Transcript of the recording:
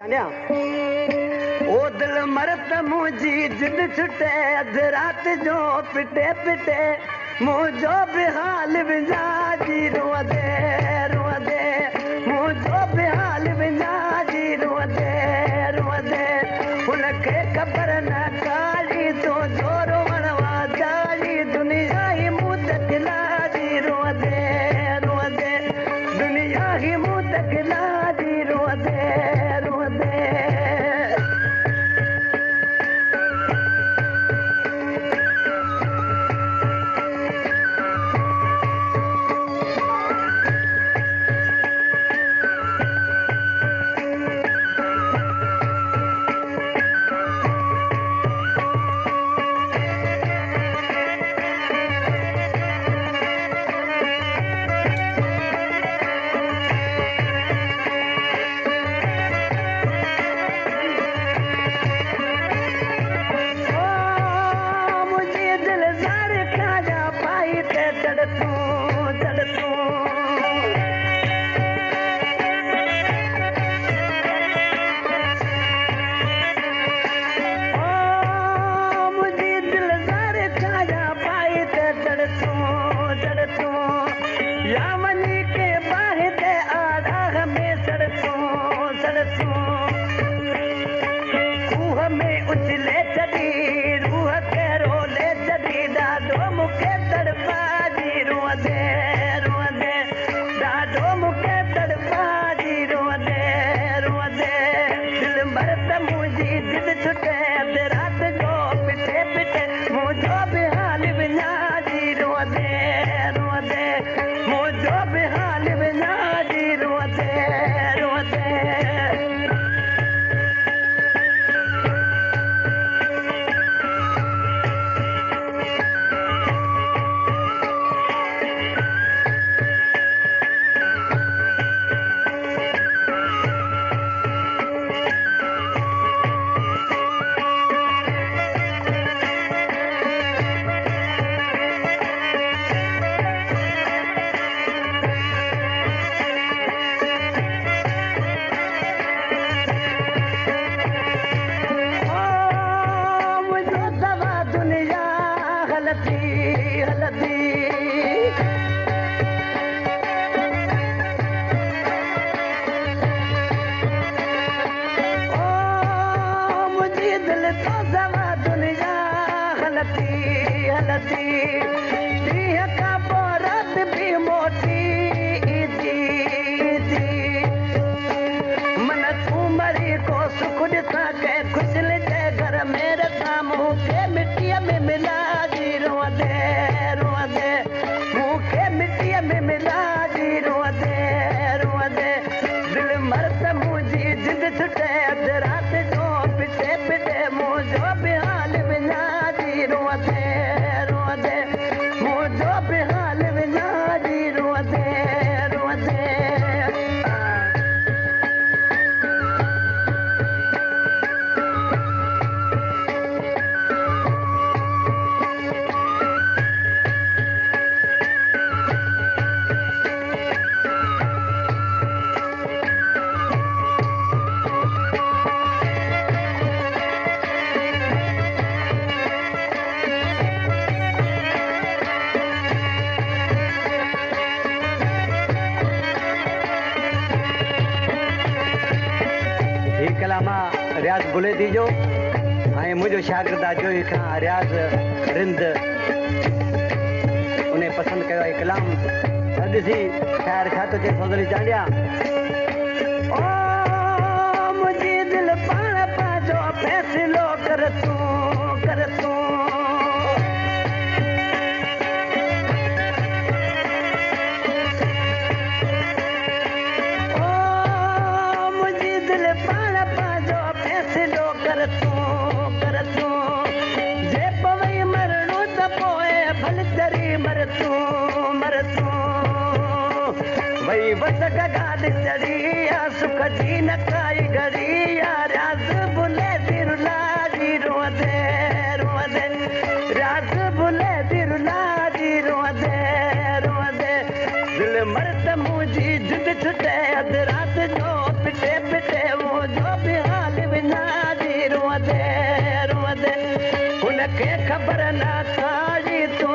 ओ दिल मरत मुझी जिद छुटे अध रात जो पिटे पिटे मुझो बेहाल विझा जी रुआ दे मुझो बेहाल विझा जी रुआ दे उनखे ख़बर न काली तो जोरो वणवा जाली दुनिया ही मुंह तकला जी रुआ दे दुनिया ही मुंह तकला जी रुआ दे रियाज़ बुले दीजो ऐं मुंहिंजो शागिर्द आहे जो खां रियाज़ रिंद उन पसंदि कयो आहे कलाम ॾिसी शाइर छा थो चए फज़ली चांडिया ओ मुंहिंजी दिलि पाण पंहिंजो फ़ैसिलो कर तूं वही बस गाद चढ़िया सुख जी न काई घड़िया राज बुले दिरुला जी रोदे राज बुले दिरुला जी रोदे दिल मर्द मुझी जिद छुटे अध रात जो पिटे पिटे वो जो भी दिल खे ख़बर न काड़ी तूं